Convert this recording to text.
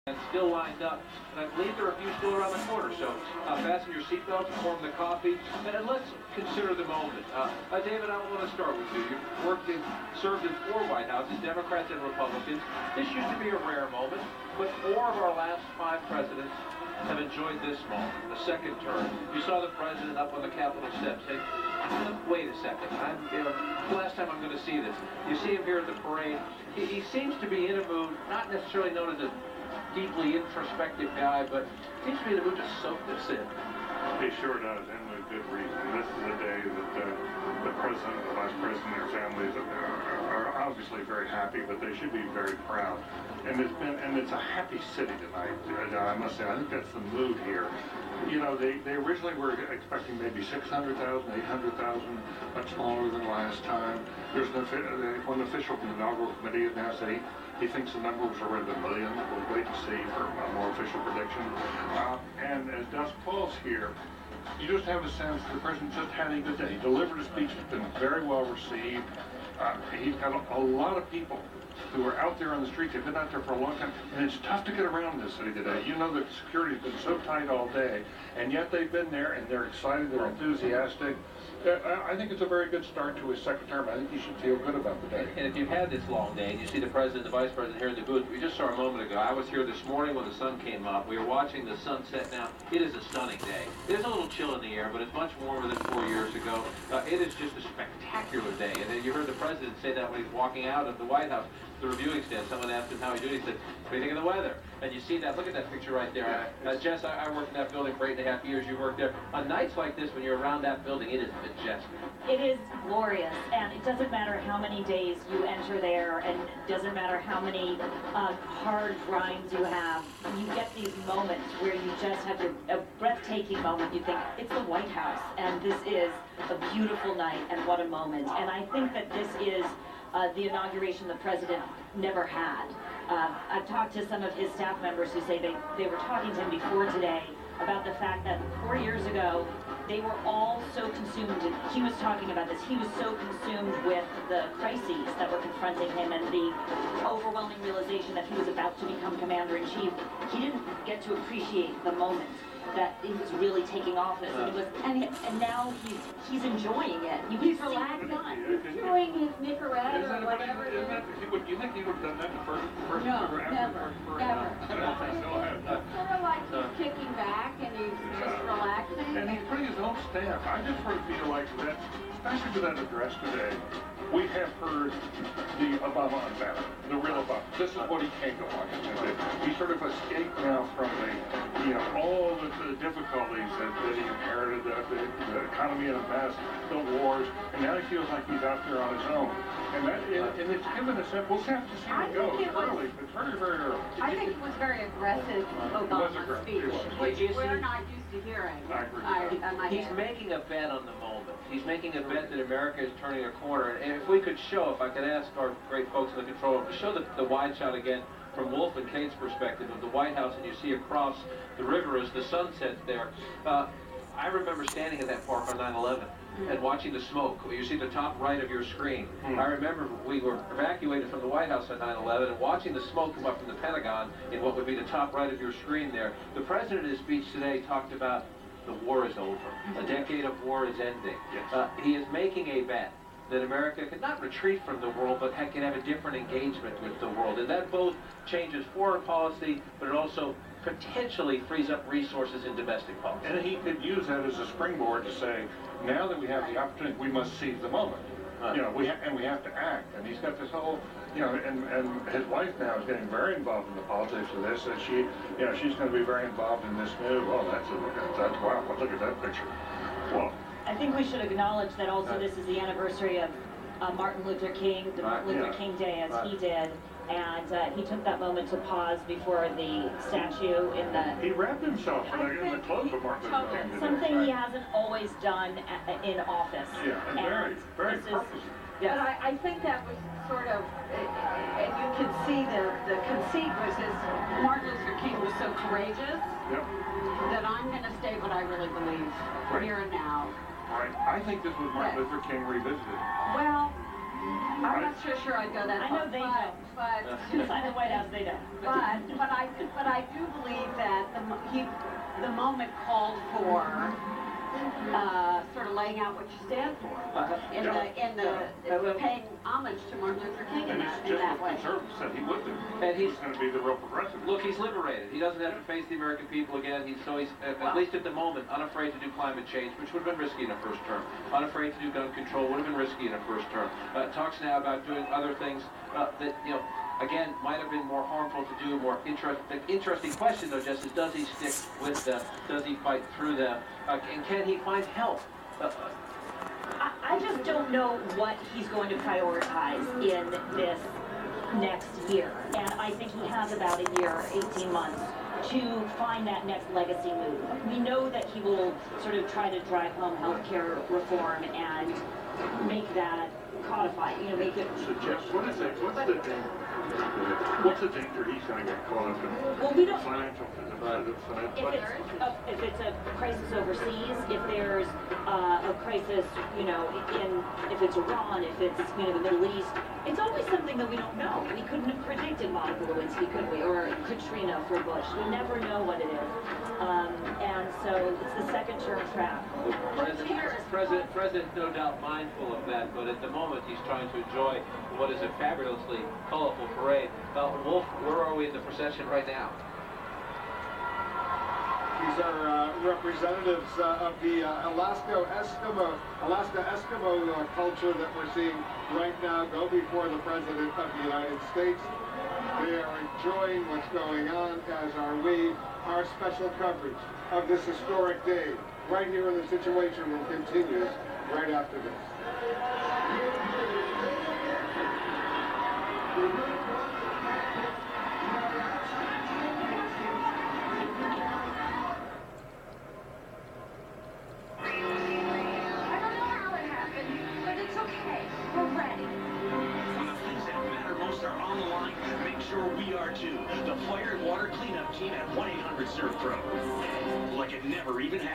And still lined up, and I believe there are a few still around the corner, so fasten your seatbelts, warm the coffee, and let's consider the moment. David, I want to start with you. You've served in 4 White Houses, Democrats and Republicans. This used to be a rare moment, but 4 of our last 5 presidents have enjoyed this moment, the second term. You saw the president up on the Capitol steps say, wait a second, the last time I'm going to see this. You see him here at the parade. He seems to be in a mood, not necessarily known as a deeply introspective guy, but seems to be in the mood to soak this in. He sure does, and with good reason. This is a day that the president, the vice president, and their families are obviously very happy, but they should be very proud. And it's a happy city tonight. I must say, I think that's the mood here. You know, they originally were expecting maybe 600,000, 800,000, much smaller than last time. There's one official from the inaugural committee has now said he thinks the number was around 1 million. We'll wait and see for a more official prediction. And as dusk falls here, you just have a sense that the president just had a good day. He delivered a speech that's been very well received. He's got a lot of people who are out there on the streets. They've been out there for a long time, and it's tough to get around this city today. You know that security's been so tight all day, and yet they've been there, and they're excited, they're enthusiastic. I think it's a very good start to his second term. I think he should feel good about the day. And if you've had this long day, and you see the president and the vice president here in the booth, we just saw a moment ago. I was here this morning when the sun came up. We were watching the sunset now. It is a stunning day. There's a little chill in the air, but it's much warmer than 4 years ago. It is just a spectacular day. And then you heard the president say that when he's walking out of the White House, the reviewing stand. Someone asked him how he did. He said, what do you think of the weather? And you see that. Look at that picture right there. Jess, I worked in that building for 8.5 years. You worked there. On nights like this, when you're around that building, it is majestic. It is glorious, and it doesn't matter how many days you enter there, and it doesn't matter how many hard grinds you have. You get these moments where you just have a breathtaking moment. You think, it's the White House, and this is a beautiful night, and what a moment. And I think that this is the inauguration the president never had. I've talked to some of his staff members who say they were talking to him before today about the fact that 4 years ago, they were all so consumed, and he was talking about this, he was so consumed with the crises that were confronting him and the overwhelming realization that he was about to become commander-in-chief. He didn't get to appreciate the moment that he was really taking office, and now he's enjoying it. He's relaxing. He's enjoying his Nicaragua or whatever. You think he would have done that the first No, ever? never. It's sort of like he's kicking back and he's just relaxing. And he's putting his own stamp. I just sort of feel like that, especially with that address today, we have heard the Obama unbound, the real Obama. This is what he came to Washington with. He sort of escaped now from all the difficulties that he inherited, the economy in a mess, the wars, and now he feels like he's out there on his own. And it's given a sense, we'll have to see how it goes. It's very, very early. I think it was very aggressive, Obama's speech, which we're not used to hearing. I agree. He's making a bet on the moment. He's making a bet that America is turning a corner. And if we could show, if I could ask our great folks in the control room to show the wide shot again from Wolf and Kate's perspective of the White House, and you see across the river as the sun sets there. I remember standing at that park on 9/11 and watching the smoke. You see the top right of your screen. I remember we were evacuated from the White House on 9/11 and watching the smoke come up from the Pentagon in what would be the top right of your screen there. The president in his speech today talked about the war is over. A decade of war is ending. Yes. He is making a bet that America could not retreat from the world, but can have a different engagement with the world. And that both changes foreign policy, but it also potentially frees up resources in domestic policy. And he could use that as a springboard to say, now that we have the opportunity, we must seize the moment. We have to act. And he's got this whole, and his wife now is getting very involved in the politics of this, and she's going to be very involved in this move. Oh, that's wow! Look at that picture. Well, I think we should acknowledge that also this is the anniversary of Martin Luther King, the Martin Luther King Day, as he did. And he took that moment to pause before the statue in the... He wrapped himself in the clothes of Martin Luther King. Something he hasn't always done in office. Yeah, and very purposeful. Yes. But I think that was sort of, and you can see the conceit was Martin Luther King was so courageous that I'm going to state what I really believe here and now. Right. I think this was Martin Luther King revisited. Well, I'm not so sure I'd go that I far. know they don't. But Inside the White House, they don't. but I do believe that the moment called for sort of laying out what you stand for in the paying homage to Martin Luther King in that way. Conservatives said he would do. And He's going to be the real progressive. Look, he's liberated. He doesn't have to face the American people again. He's at least at the moment, unafraid to do climate change, which would have been risky in a first term. Unafraid to do gun control would have been risky in a first term. Talks now about doing other things that, again, might have been more harmful to do. More interesting question, though, just is, does he stick with does he fight through and can he find help? I just don't know what he's going to prioritize in this next year. And I think he has about a year, 18 months, to find that next legacy move. We know that he will sort of try to drive home healthcare reform and make that codified, make it... So, Jeff, what's the danger he's going to get caught up in? Well, we don't... Financial. If it's a crisis overseas, if there's a crisis, if it's Iran, if it's, the Middle East, it's always something that we don't know. We couldn't have predicted Monica Lewinsky, could we? Or Katrina for Bush. We never know what it is. And so it's the second term trap. President, no doubt mindful of that, but at the moment he's trying to enjoy what is a fabulously colorful parade. Wolf, where are we in the procession right now? These are representatives of the Alaska Eskimo culture that we're seeing right now go before the President of the United States. They are enjoying what's going on, as are we. Our special coverage of this historic day right here in the Situation Room continues right after this. We are too. The Fire and Water Cleanup Team at 1-800-SERVE-PRO. Like it never even happened.